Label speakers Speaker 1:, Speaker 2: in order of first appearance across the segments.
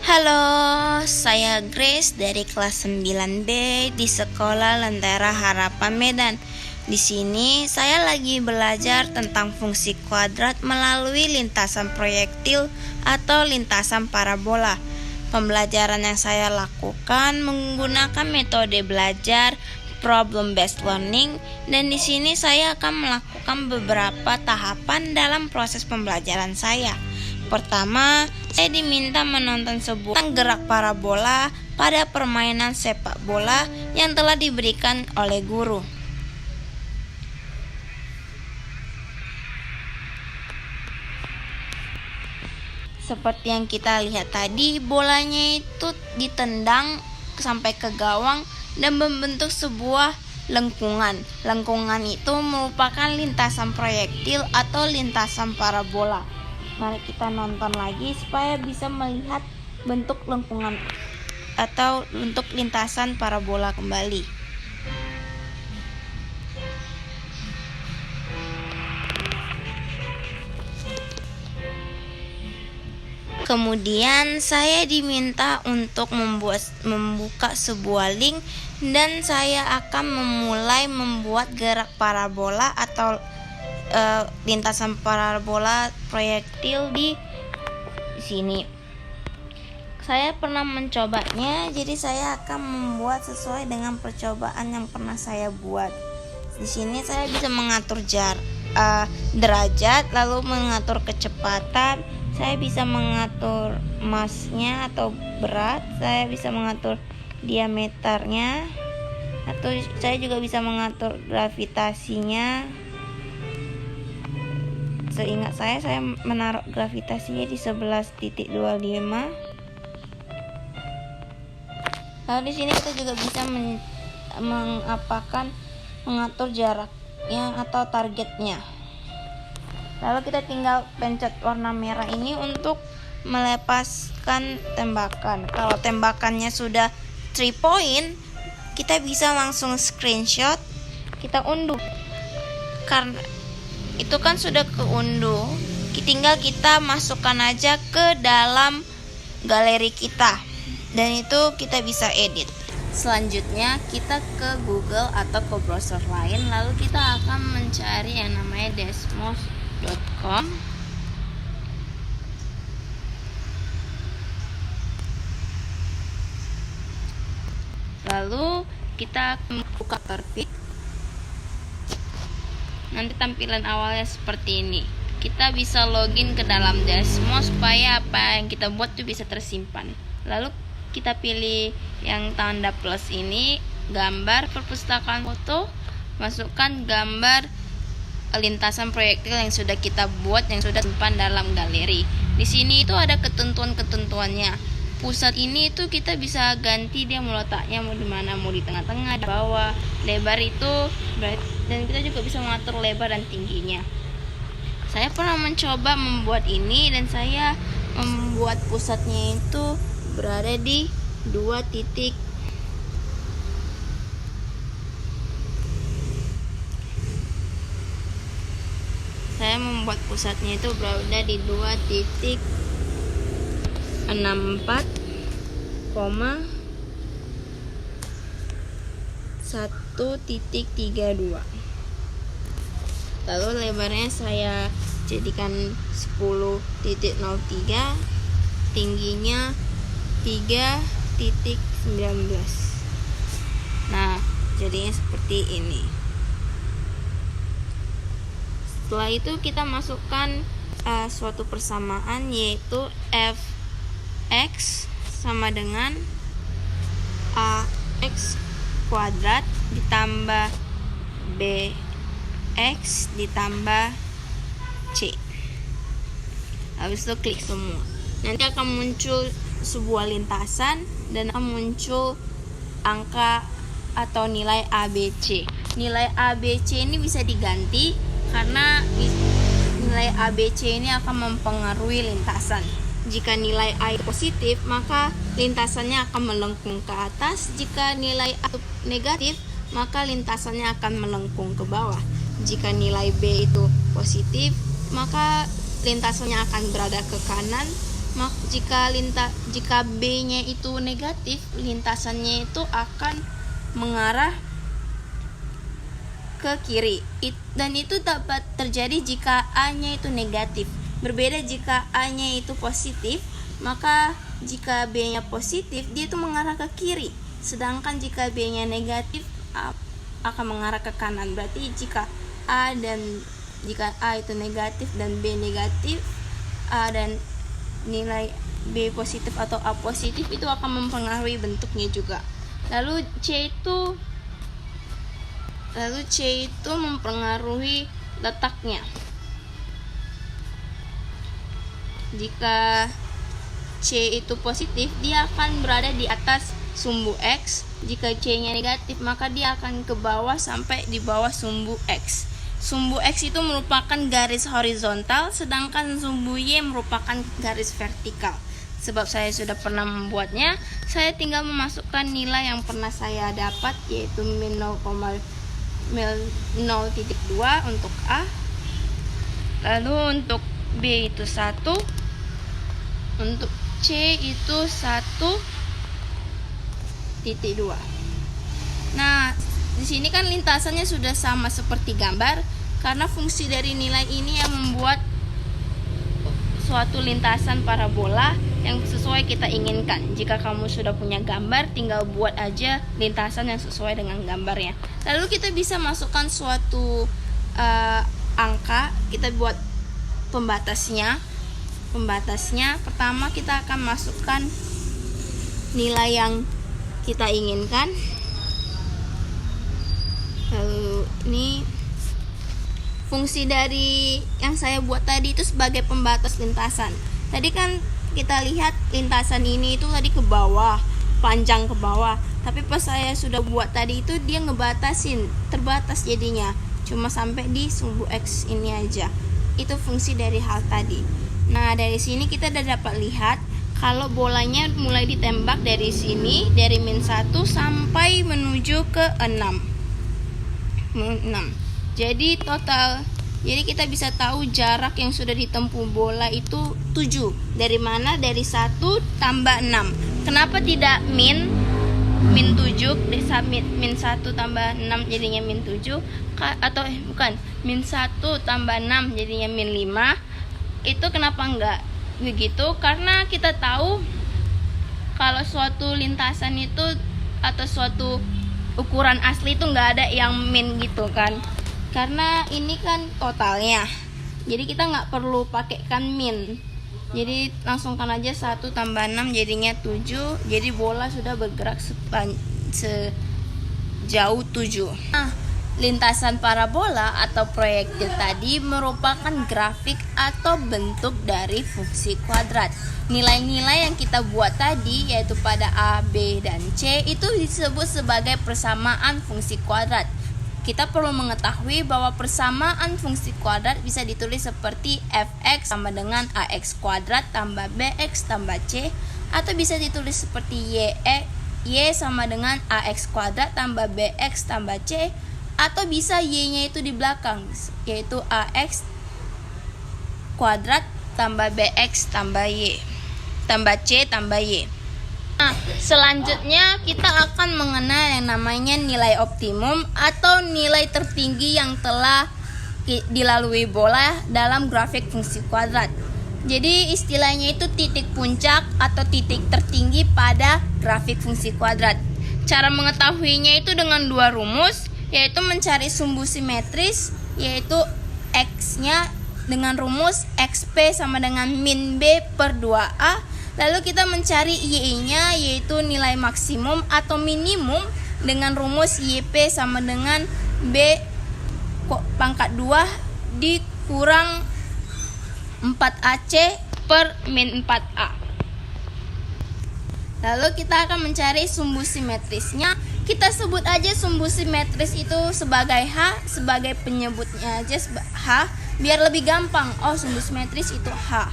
Speaker 1: Halo, saya Grace dari kelas 9B di Sekolah Lentera Harapan Medan. Di sini saya lagi belajar tentang fungsi kuadrat melalui lintasan proyektil atau lintasan parabola. Pembelajaran yang saya lakukan menggunakan metode belajar problem based learning, dan di sini saya akan melakukan beberapa tahapan dalam proses pembelajaran saya. Pertama, saya diminta menonton sebuah gerak parabola pada permainan sepak bola yang telah diberikan oleh guru. Seperti yang kita lihat tadi, bolanya itu ditendang sampai ke gawang dan membentuk sebuah lengkungan. Lengkungan itu merupakan lintasan proyektil atau lintasan parabola. Mari kita nonton lagi supaya bisa melihat bentuk lengkungan atau bentuk lintasan parabola kembali. Kemudian saya diminta untuk membuka sebuah link, dan saya akan memulai membuat gerak parabola atau lintasan parabola proyektil di sini. Saya pernah mencobanya, jadi saya akan membuat sesuai dengan percobaan yang pernah saya buat. Di sini saya bisa mengatur derajat, lalu mengatur kecepatan. Saya bisa mengatur massnya atau berat. Saya bisa mengatur diameternya, atau saya juga bisa mengatur gravitasinya. Seingat saya menaruh gravitasinya di 11.25. Lalu di sini kita juga bisa mengatur jaraknya atau targetnya. Lalu kita tinggal pencet warna merah ini untuk melepaskan tembakan. Kalau tembakannya sudah 3 point, kita bisa langsung screenshot, kita unduh. Karena itu kan sudah keunduh, tinggal kita masukkan aja ke dalam galeri kita, dan itu kita bisa edit. Selanjutnya kita ke Google atau ke browser lain, lalu kita akan mencari yang namanya desmos.com. Lalu kita buka terbit. Nanti tampilan awalnya seperti ini. Kita bisa login ke dalam Desmos supaya apa yang kita buat itu bisa tersimpan. Lalu kita pilih yang tanda plus ini, gambar perpustakaan foto, masukkan gambar lintasan proyektil yang sudah kita buat, yang sudah simpan dalam galeri. Di sini itu ada ketentuan-ketentuannya. Pusat ini itu kita bisa ganti dia mau letaknya mau di mana, mau di tengah-tengah, di bawah. Lebar itu dan kita juga bisa mengatur lebar dan tingginya. Saya pernah mencoba membuat ini, dan saya membuat pusatnya itu berada di 2 titik. Saya membuat pusatnya itu berada di 2.64,1.32. Lalu lebarnya saya jadikan 10.03, tingginya 3.19. Nah, jadinya seperti ini. Setelah itu kita masukkan suatu persamaan, yaitu fx sama dengan ax kuadrat ditambah bx ditambah c. Habis itu klik semua. Nanti akan muncul sebuah lintasan dan akan muncul angka atau nilai ABC. Nilai ABC ini bisa diganti karena nilai ABC ini akan mempengaruhi lintasan. Jika nilai A positif, maka lintasannya akan melengkung ke atas. Jika nilai A negatif, maka lintasannya akan melengkung ke bawah. Jika nilai B itu positif, maka lintasannya akan berada ke kanan. Jika B-nya itu negatif, lintasannya itu akan mengarah ke kiri. Dan itu dapat terjadi jika A-nya itu negatif. Berbeda jika A-nya itu positif, maka jika B-nya positif, dia itu mengarah ke kiri. Sedangkan jika B-nya negatif, akan mengarah ke kanan. Berarti jika A itu negatif dan B negatif, A dan nilai B positif atau A positif itu akan mempengaruhi bentuknya juga. Lalu C itu mempengaruhi letaknya. Jika C itu positif, dia akan berada di atas sumbu X. Jika C-nya negatif, maka dia akan ke bawah sampai di bawah sumbu X. Sumbu X itu merupakan garis horizontal, sedangkan sumbu Y merupakan garis vertikal. Sebab saya sudah pernah membuatnya, saya tinggal memasukkan nilai yang pernah saya dapat, yaitu min 0,2 untuk A. Lalu untuk B itu 1, untuk C itu 1,2. Nah, di sini kan lintasannya sudah sama seperti gambar, karena fungsi dari nilai ini yang membuat suatu lintasan parabola yang sesuai kita inginkan. Jika kamu sudah punya gambar, tinggal buat aja lintasan yang sesuai dengan gambarnya. Lalu kita bisa masukkan suatu angka, kita buat pembatasnya. Pertama kita akan masukkan nilai yang kita inginkan. Lalu ini fungsi dari yang saya buat tadi itu sebagai pembatas lintasan. Tadi kan kita lihat lintasan ini itu tadi ke bawah, panjang ke bawah. Tapi pas saya sudah buat tadi itu dia ngebatasin, terbatas jadinya. Cuma sampai di sumbu X ini aja. Itu fungsi dari hal tadi. Nah, dari sini kita udah dapat lihat kalau bolanya mulai ditembak dari sini, dari min 1 sampai menuju ke 6. Jadi kita bisa tahu jarak yang sudah ditempuh bola itu 7. Dari mana? Dari 1 tambah 6. Kenapa tidak min 7? Min 1 tambah 6 jadinya min 7. Atau bukan, min 1 tambah 6 jadinya min 5. Itu kenapa enggak begitu? Karena kita tahu kalau suatu lintasan itu atau suatu ukuran asli itu nggak ada yang min gitu kan, karena ini kan totalnya, jadi kita nggak perlu pakaikan min, jadi langsungkan aja 1 tambah 6 jadinya 7. Jadi bola sudah bergerak sejauh 7. Nah, lintasan parabola atau proyektil tadi merupakan grafik atau bentuk dari fungsi kuadrat. Nilai-nilai yang kita buat tadi, yaitu pada A, B, dan C, itu disebut sebagai persamaan fungsi kuadrat. Kita perlu mengetahui bahwa persamaan fungsi kuadrat bisa ditulis seperti fx sama dengan ax kuadrat tambah bx tambah c, atau bisa ditulis seperti y sama dengan ax kuadrat tambah bx tambah c, atau bisa y-nya itu di belakang, yaitu ax kuadrat tambah bx tambah y tambah c tambah y. Nah, selanjutnya kita akan mengenal yang namanya nilai optimum atau nilai tertinggi yang telah dilalui bola dalam grafik fungsi kuadrat. Jadi istilahnya itu titik puncak atau titik tertinggi pada grafik fungsi kuadrat. Cara mengetahuinya itu dengan 2 rumus, yaitu mencari sumbu simetris, yaitu x-nya dengan rumus xp sama dengan min b per 2a. Lalu kita mencari y-nya, yaitu nilai maksimum atau minimum, dengan rumus yp sama dengan b pangkat 2 dikurang 4ac per min 4a. Lalu kita akan mencari sumbu simetrisnya. Kita sebut aja sumbu simetris itu sebagai H, sebagai penyebutnya aja H, biar lebih gampang. Oh, sumbu simetris itu H.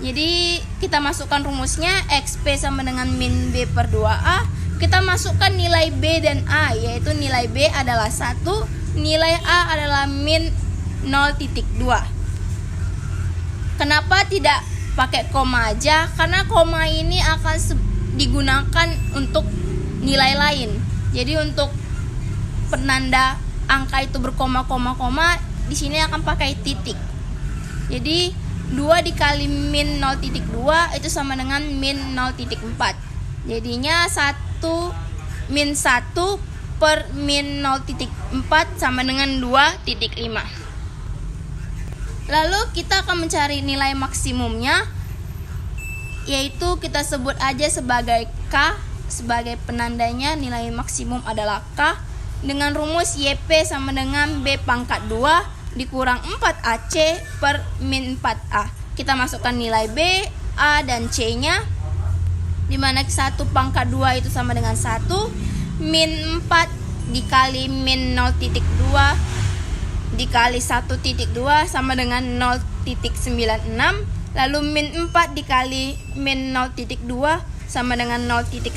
Speaker 1: Jadi kita masukkan rumusnya, xp sama dengan min b per 2a. Kita masukkan nilai b dan a, yaitu nilai b adalah 1, nilai a adalah min 0,2. Kenapa tidak pakai koma aja, karena koma ini akan digunakan untuk nilai lain. Jadi untuk penanda angka itu berkoma-koma, di sini akan pakai titik. Jadi 2 dikali min 0.2 itu sama dengan min 0.4. Jadinya 1 min 1 per min 0.4 sama dengan 2.5. Lalu kita akan mencari nilai maksimumnya, yaitu kita sebut aja sebagai K. Sebagai penandanya nilai maksimum adalah K dengan rumus YP sama dengan B pangkat 2 dikurang 4AC per min 4A. Kita masukkan nilai B, A, dan C-nya, dimana 1 pangkat 2 itu sama dengan 1, min 4 dikali min 0.2 dikali 1.2 sama dengan 0.96, lalu min 4 dikali min 0.2 sama dengan 0.8.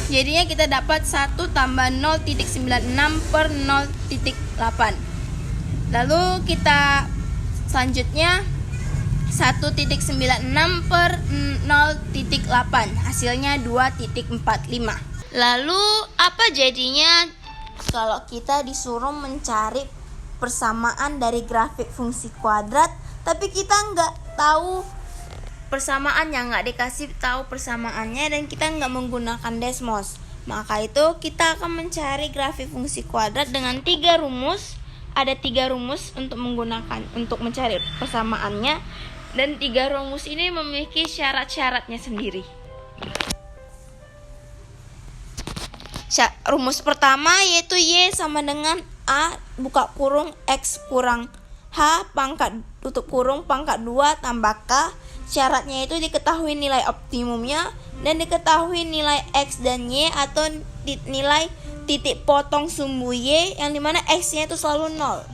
Speaker 1: Jadinya kita dapat 1 tambah 0.96 per 0.8. Lalu kita selanjutnya 1.96 per 0.8, hasilnya 2.45. Lalu apa jadinya kalau kita disuruh mencari persamaan dari grafik fungsi kuadrat, tapi kita nggak tahu persamaannya, nggak dikasih tahu persamaannya, dan kita nggak menggunakan Desmos. Maka itu kita akan mencari grafik fungsi kuadrat dengan 3 rumus. Ada 3 rumus untuk mencari persamaannya, dan 3 rumus ini memiliki syarat-syaratnya sendiri. Rumus pertama yaitu Y sama dengan A buka kurung X kurang H pangkat tutup kurung pangkat 2 tambah K. Syaratnya itu diketahui nilai optimumnya dan diketahui nilai X dan Y atau nilai titik potong sumbu Y, yang dimana X-nya itu selalu 0.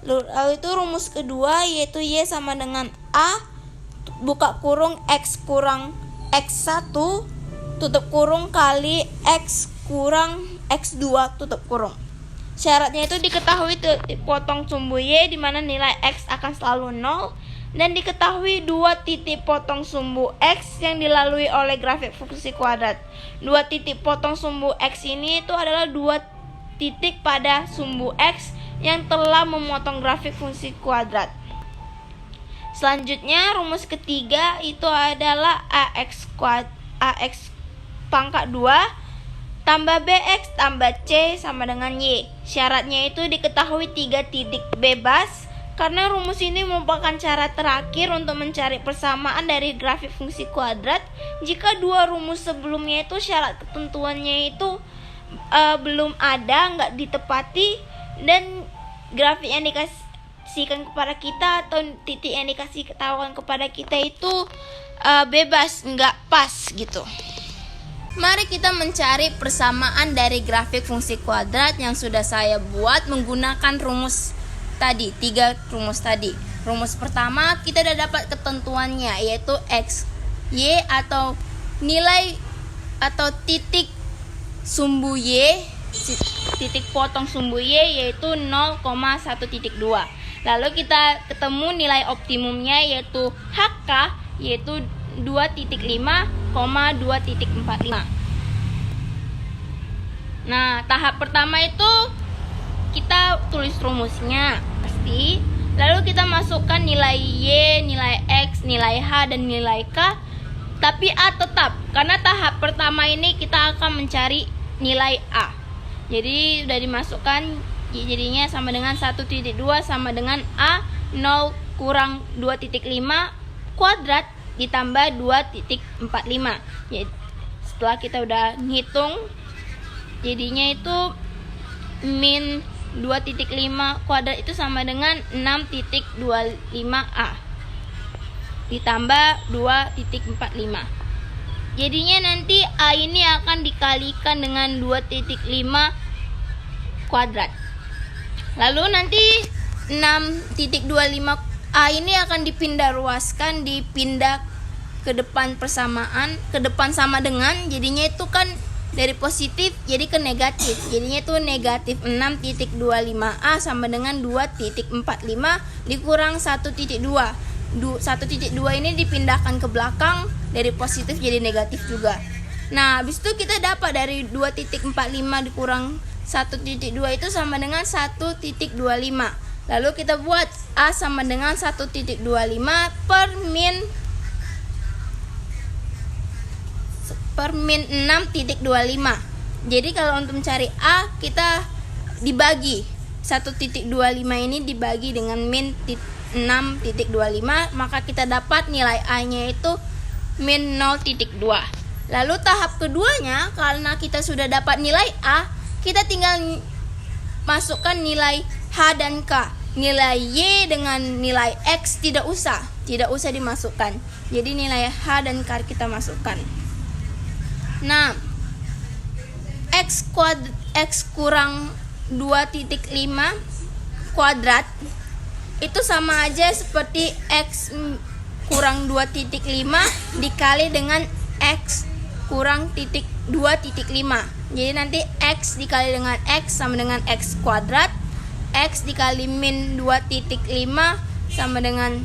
Speaker 1: Lalu itu rumus kedua yaitu Y sama dengan A buka kurung X kurang X1 tutup kurung kali X kurang X2 tutup kurung. Syaratnya itu diketahui titik potong sumbu Y, dimana nilai X akan selalu 0, dan diketahui 2 titik potong sumbu X yang dilalui oleh grafik fungsi kuadrat. 2 titik potong sumbu X ini itu adalah 2 titik pada sumbu X yang telah memotong grafik fungsi kuadrat. Selanjutnya rumus ketiga itu adalah AX pangkat 2 tambah BX tambah C sama dengan Y. Syaratnya itu diketahui 3 titik bebas, karena rumus ini merupakan cara terakhir untuk mencari persamaan dari grafik fungsi kuadrat jika 2 rumus sebelumnya itu syarat ketentuannya itu belum ada, nggak ditepati, dan grafik yang dikasihkan kepada kita atau titik yang dikasih ketahuan kepada kita itu bebas, nggak pas gitu. Mari kita mencari persamaan dari grafik fungsi kuadrat yang sudah saya buat menggunakan rumus tadi, 3 rumus tadi. Rumus pertama kita sudah dapat ketentuannya, yaitu X, Y atau nilai atau titik sumbu Y, titik potong sumbu Y yaitu 0,1.2. Lalu kita ketemu nilai optimumnya yaitu HK yaitu 2.5,2.45. Nah, tahap pertama itu kita tulis rumusnya pasti, lalu kita masukkan nilai Y, nilai X, nilai H, dan nilai K. Tapi A tetap, karena tahap pertama ini kita akan mencari nilai A. Jadi sudah dimasukkan, jadinya sama dengan 1.2 sama dengan A 0 kurang 2.5 kuadrat ditambah 2.45. Jadi setelah kita udah ngitung, jadinya itu min 2.5 kuadrat itu sama dengan 6.25A ditambah 2.45. Jadinya nanti A ini akan dikalikan dengan 2.5 kuadrat. Lalu nanti 6.25 A ini akan dipindah ke depan persamaan, ke depan sama dengan, jadinya itu kan dari positif jadi ke negatif. Jadinya itu negatif 6.25A sama dengan 2.45 dikurang 1.2. 1.2 ini dipindahkan ke belakang dari positif jadi negatif juga. Nah, habis itu kita dapat dari 2.45 dikurang 1.2 itu sama dengan 1.25. Lalu kita buat A sama dengan 1.25 per min 6.25. Jadi kalau untuk mencari A, kita dibagi 1.25 ini dibagi dengan min 6.25, maka kita dapat nilai A-nya itu min 0.2. Lalu tahap keduanya, karena kita sudah dapat nilai A, kita tinggal masukkan nilai H dan K. Nilai Y dengan nilai X tidak usah dimasukkan. Jadi nilai H dan K kita masukkan. Nah, X kurang 2.5 kuadrat itu sama aja seperti X kurang 2.5 dikali dengan X kurang 2.5. Jadi nanti X dikali dengan X sama dengan X kuadrat, X dikali min 2.5 sama dengan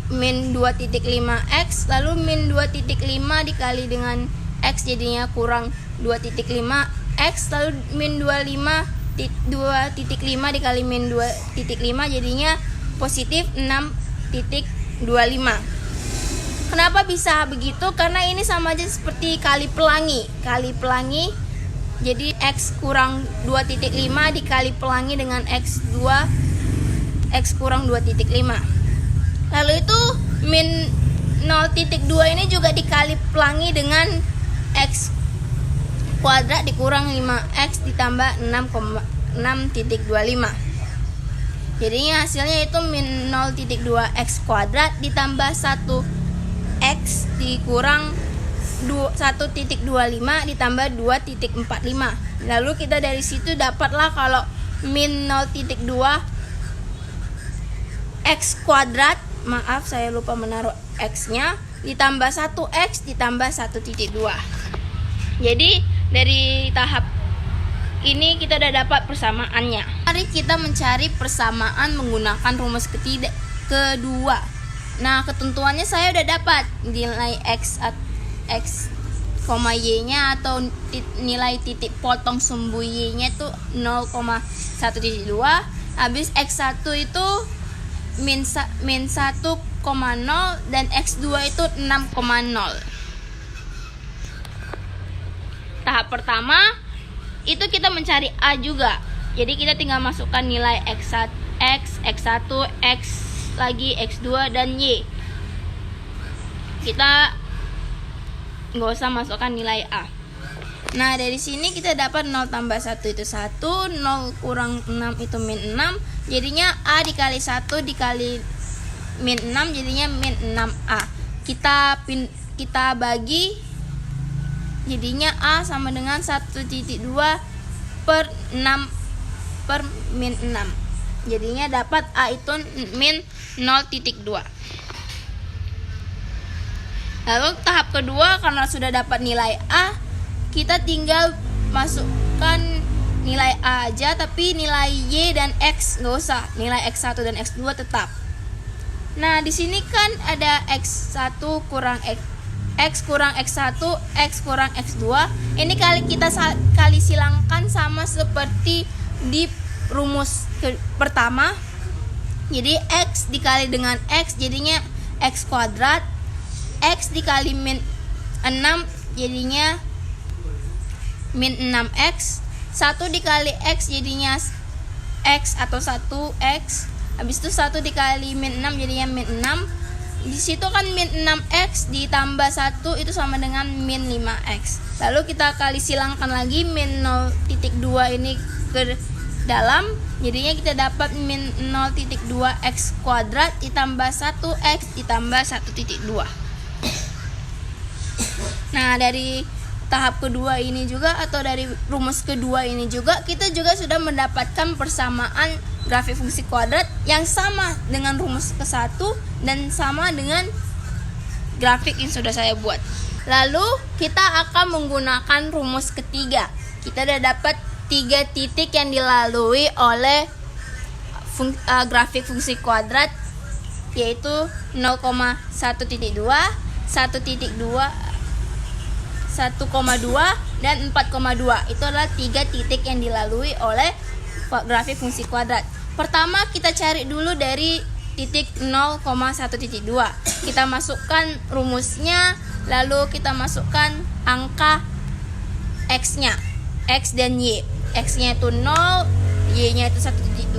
Speaker 1: min 2.5X, lalu min 2.5 dikali dengan X jadinya kurang 2.5X, lalu min 2.5 dikali min 2.5 jadinya positif 6.25. Kenapa bisa begitu? Karena ini sama aja seperti kali pelangi. Jadi X kurang 2.5 dikali pelangi dengan X kurang 2.5. Lalu itu min 0.2 ini juga dikali pelangi dengan X kuadrat dikurang 5X ditambah 6.25. Jadinya hasilnya itu min 0.2X kuadrat ditambah 1X dikurang 1.25 ditambah 2.45. Lalu kita dari situ dapatlah kalau min 0.2 X kuadrat, maaf saya lupa menaruh X-nya, ditambah 1X ditambah 1.2. Jadi dari tahap ini kita udah dapat persamaannya. Mari kita mencari persamaan menggunakan rumus kedua. Nah, ketentuannya saya udah dapat nilai X, Y-nya atau nilai titik potong sumbu Y-nya itu 0,1.2. Habis X1 itu min 1,0 dan X2 itu 6,0. Tahap pertama itu kita mencari A juga. Jadi kita tinggal masukkan nilai X1, X lagi X2 dan Y. Kita nggak usah masukkan nilai A. Nah, dari sini kita dapat 0 tambah 1 itu 1, 0 kurang 6 itu min 6. Jadinya A dikali 1 dikali min 6 jadinya min 6A. Kita bagi jadinya A sama dengan 1.2 per 6 per min 6. Jadinya dapat A itu min 0.2. Lalu tahap kedua, karena sudah dapat nilai A, kita tinggal masukkan nilai A aja, tapi nilai Y dan X nggak usah. Nilai X1 dan X2 tetap. Nah, di sini kan ada X1 kurang X kurang X1, X kurang X2. Ini kita kali silangkan sama seperti di rumus pertama. Jadi X dikali dengan X jadinya X kuadrat, X dikali min 6 jadinya min 6X, 1 dikali X jadinya X atau 1X. Habis itu 1 dikali min 6 jadinya min 6. Di situ kan min 6X ditambah 1 itu sama dengan min 5X. Lalu kita kali silangkan lagi min 0.2 ini ke dalam. Jadinya kita dapat min 0.2X kuadrat ditambah 1X ditambah 1.2. Nah, dari tahap kedua ini juga atau dari rumus kedua ini juga kita juga sudah mendapatkan persamaan grafik fungsi kuadrat yang sama dengan rumus ke-1 dan sama dengan grafik yang sudah saya buat. Lalu kita akan menggunakan rumus ketiga. Kita sudah dapat 3 titik yang dilalui oleh grafik fungsi kuadrat yaitu 0,1.2, 1.2, 1,2 dan 4,2. Itu adalah 3 titik yang dilalui oleh grafik fungsi kuadrat. Pertama kita cari dulu dari titik 0,1.2. Kita masukkan rumusnya, lalu kita masukkan angka x-nya, x dan y. X-nya itu 0, y-nya itu 1.2.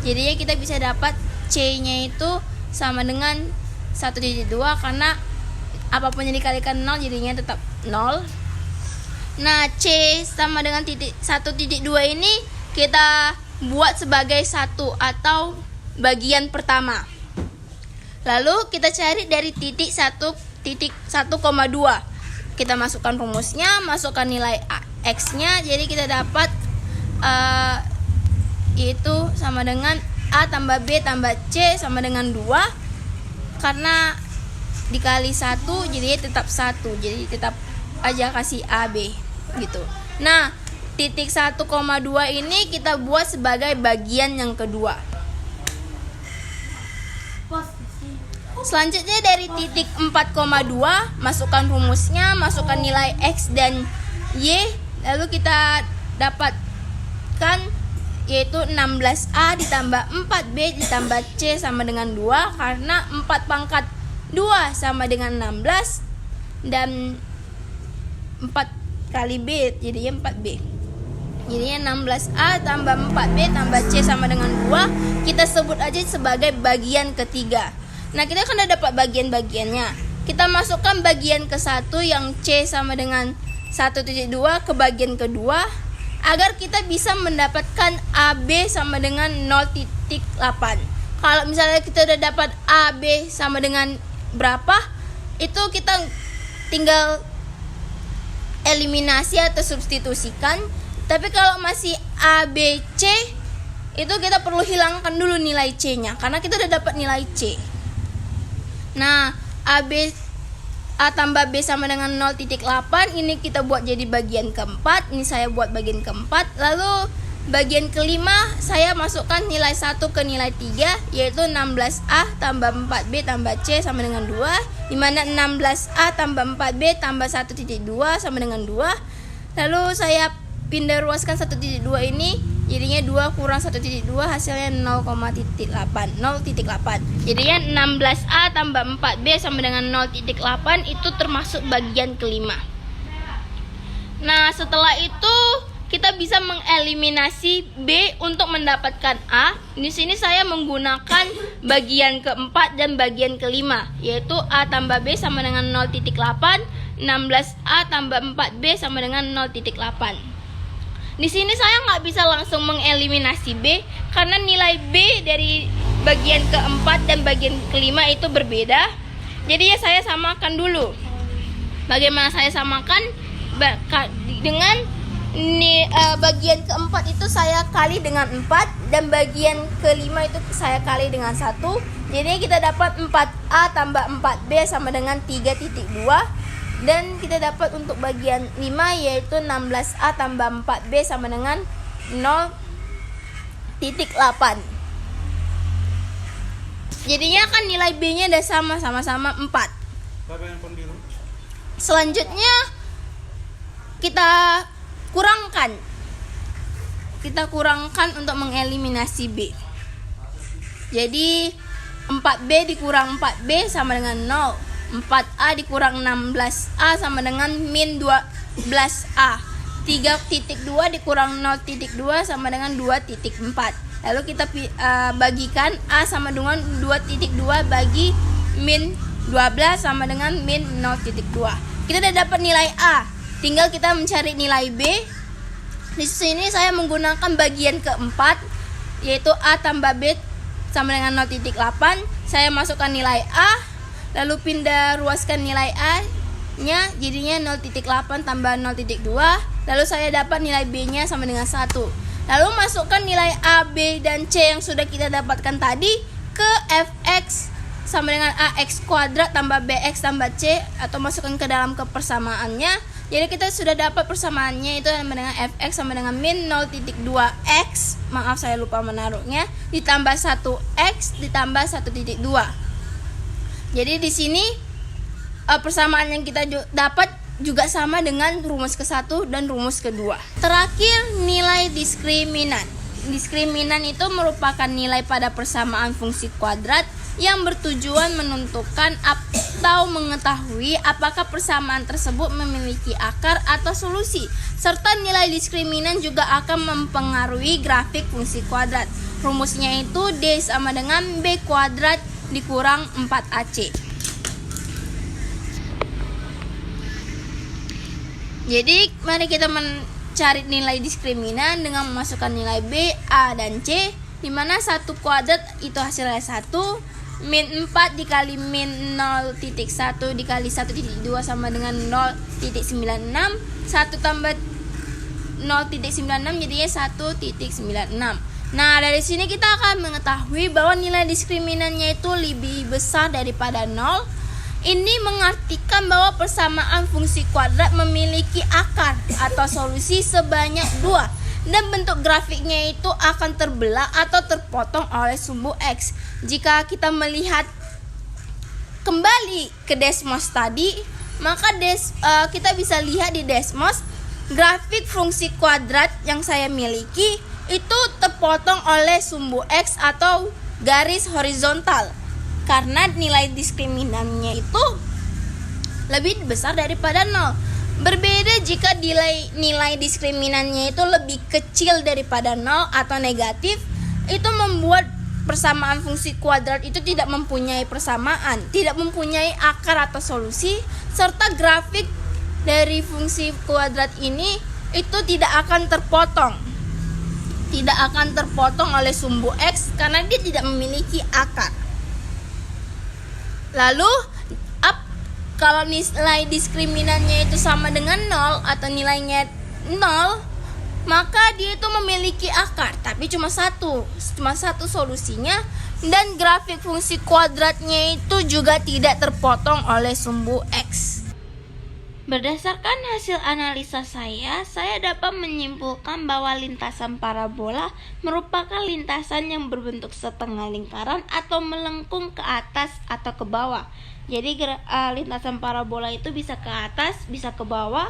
Speaker 1: Jadinya kita bisa dapat c-nya itu sama dengan 1.2 karena apapun yang dikalikan 0 jadinya tetap 0. Nah, C sama dengan titik 1.2 ini kita buat sebagai satu atau bagian pertama. Lalu kita cari dari titik 1.1,2. Kita masukkan rumusnya, masukkan nilai x-nya, jadi kita dapat yaitu sama dengan A tambah B tambah C sama dengan 2. Karena dikali 1 jadi tetap 1. Jadi tetap aja kasih AB gitu. Nah, titik 1,2 ini kita buat sebagai bagian yang kedua. Selanjutnya dari titik 4,2 masukkan rumusnya, masukkan nilai X dan Y, lalu kita dapatkan yaitu 16A ditambah 4B ditambah C sama dengan 2, karena 4 pangkat 2 sama dengan 16 dan 4 kali B jadinya 4B. Jadinya 16A tambah 4B tambah C sama dengan 2, kita sebut aja sebagai bagian ketiga. Nah, kita kan udah dapat bagian-bagiannya. Kita masukkan bagian ke 1 yang C sama dengan 1.2 ke bagian kedua agar kita bisa mendapatkan AB sama dengan 0.8. Kalau misalnya kita udah dapat AB sama dengan berapa, itu kita tinggal eliminasi atau substitusikan. Tapi kalau masih ABC, itu kita perlu hilangkan dulu nilai C-nya karena kita udah dapat nilai C. Nah, A tambah B sama dengan 0.8 ini kita buat jadi bagian keempat. Ini saya buat bagian keempat. Lalu bagian kelima saya masukkan nilai 1 ke nilai 3, yaitu 16A tambah 4B tambah C sama dengan 2, dimana 16A tambah 4B tambah 1.2 sama dengan 2. Lalu saya pindah ruaskan 1.2 ini, jadinya 2 kurang 1.2 hasilnya 0,8. Jadinya 16A tambah 4B sama dengan 0.8 itu termasuk bagian kelima. Nah, setelah itu kita bisa mengeliminasi B untuk mendapatkan A. Di sini saya menggunakan bagian keempat dan bagian kelima, yaitu A tambah B sama dengan 0.8, 16A tambah 4B sama dengan 0.8. Di sini saya nggak bisa langsung mengeliminasi B karena nilai B dari bagian keempat dan bagian kelima itu berbeda. Jadi ya saya samakan dulu. Bagaimana saya samakan? Dengan bagian keempat itu saya kali dengan 4 dan bagian kelima itu saya kali dengan 1. Jadi kita dapat 4A tambah 4B sama dengan 3.2. Dan kita dapat untuk bagian 5 yaitu 16A tambah 4B sama dengan 0.8. Jadinya kan nilai B-nya udah sama-sama 4. Selanjutnya kita kurangkan. Kita kurangkan untuk mengeliminasi B. Jadi 4B dikurang 4B sama dengan 0. 4A dikurang 16A sama dengan min 12A. 3.2 dikurang 0.2 sama dengan 2.4. Lalu kita bagikan A sama dengan 2.2 bagi min 12 sama dengan min 0.2. Kita udah dapat nilai A. Tinggal kita mencari nilai B. Di sini saya menggunakan bagian keempat, yaitu A tambah B sama dengan 0.8. Saya masukkan nilai A. Lalu pindah ruaskan nilai A-nya, jadinya 0.8 tambah 0.2. Lalu saya dapat nilai B-nya sama dengan 1. Lalu masukkan nilai A, B, dan C yang sudah kita dapatkan tadi ke Fx sama dengan AX kuadrat tambah BX tambah C, atau masukkan ke dalam kepersamaannya. Jadi kita sudah dapat persamaannya itu sama dengan Fx sama dengan min 0.2x, maaf saya lupa menaruhnya, ditambah 1x ditambah 1.2. Jadi di sini persamaan yang kita dapat juga sama dengan rumus ke-1 dan rumus kedua. Terakhir, nilai diskriminan. Diskriminan itu merupakan nilai pada persamaan fungsi kuadrat yang bertujuan menentukan atau mengetahui apakah persamaan tersebut memiliki akar atau solusi. Serta nilai diskriminan juga akan mempengaruhi grafik fungsi kuadrat. Rumusnya itu D sama dengan B kuadrat dikurang 4AC. Jadi mari kita mencari nilai diskriminan dengan memasukkan nilai B, A, dan C, di mana 1 kuadrat itu hasilnya 1, min 4 dikali min 0.1 dikali 1.2 sama dengan 0.96, 1 tambah 0.96 jadinya 1.96. Nah, dari sini kita akan mengetahui bahwa nilai diskriminannya itu lebih besar daripada 0. Ini mengartikan bahwa persamaan fungsi kuadrat memiliki akar atau solusi sebanyak 2 dan bentuk grafiknya itu akan terbelah atau terpotong oleh sumbu X. Jika kita melihat kembali ke Desmos tadi, maka kita bisa lihat di Desmos grafik fungsi kuadrat yang saya miliki itu terpotong oleh sumbu X atau garis horizontal. Karena nilai diskriminannya itu lebih besar daripada 0. Berbeda jika nilai diskriminannya itu lebih kecil daripada 0 atau negatif, itu membuat persamaan fungsi kuadrat itu tidak mempunyai persamaan, tidak mempunyai akar atau solusi, serta grafik dari fungsi kuadrat ini itu tidak akan terpotong. Tidak akan terpotong oleh sumbu X karena dia tidak memiliki akar. Lalu kalau nilai diskriminannya itu sama dengan 0 atau nilainya 0, maka dia itu memiliki akar, tapi cuma satu solusinya, dan grafik fungsi kuadratnya itu juga tidak terpotong oleh sumbu X. Berdasarkan hasil analisa saya dapat menyimpulkan bahwa lintasan parabola merupakan lintasan yang berbentuk setengah lingkaran atau melengkung ke atas atau ke bawah. Jadi lintasan parabola itu bisa ke atas, bisa ke bawah.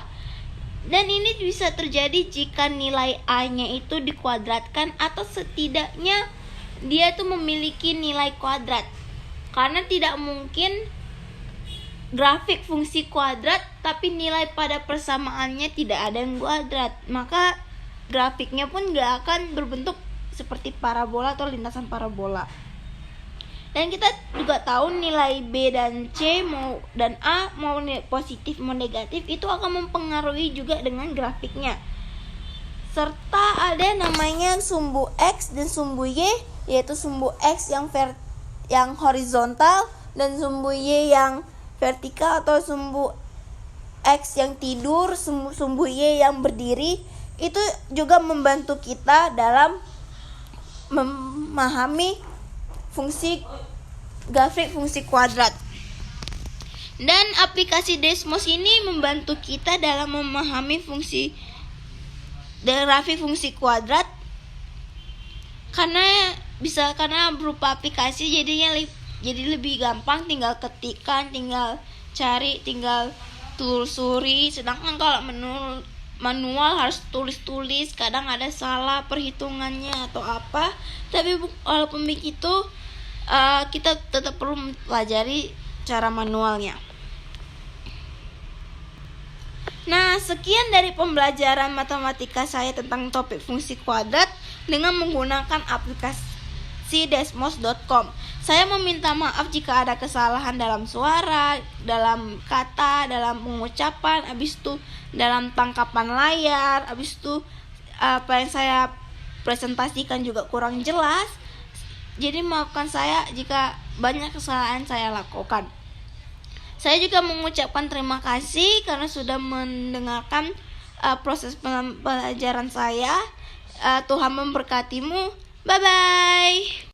Speaker 1: Dan ini bisa terjadi jika nilai A-nya itu dikuadratkan atau setidaknya dia itu memiliki nilai kuadrat. Karena tidak mungkin grafik fungsi kuadrat tapi nilai pada persamaannya tidak ada yang kuadrat, maka grafiknya pun gak akan berbentuk seperti parabola atau lintasan parabola. Dan kita juga tahu nilai B dan C dan A mau positif mau negatif itu akan mempengaruhi juga dengan grafiknya. Serta ada namanya sumbu X dan sumbu Y, yaitu sumbu X yang horizontal dan sumbu Y yang vertikal, atau sumbu X yang tidur, sumbu Y yang berdiri. Itu juga membantu kita dalam memahami grafik fungsi kuadrat. Dan aplikasi Desmos ini membantu kita dalam memahami grafik fungsi kuadrat karena berupa aplikasi jadi lebih gampang, tinggal ketikkan, tinggal cari, tinggal telusuri. Sedangkan kalau manual harus tulis-tulis, kadang ada salah perhitungannya atau apa. Tapi walaupun begitu kita tetap perlu mempelajari cara manualnya. Nah, sekian dari pembelajaran matematika saya tentang topik fungsi kuadrat dengan menggunakan aplikasi Desmos.com. Saya meminta maaf jika ada kesalahan dalam suara, dalam kata, dalam pengucapan, habis itu dalam tangkapan layar, habis itu apa yang saya presentasikan juga kurang jelas. Jadi maafkan saya jika banyak kesalahan saya lakukan. Saya juga mengucapkan terima kasih karena sudah mendengarkan proses pembelajaran saya. Tuhan memberkatimu. Bye-bye.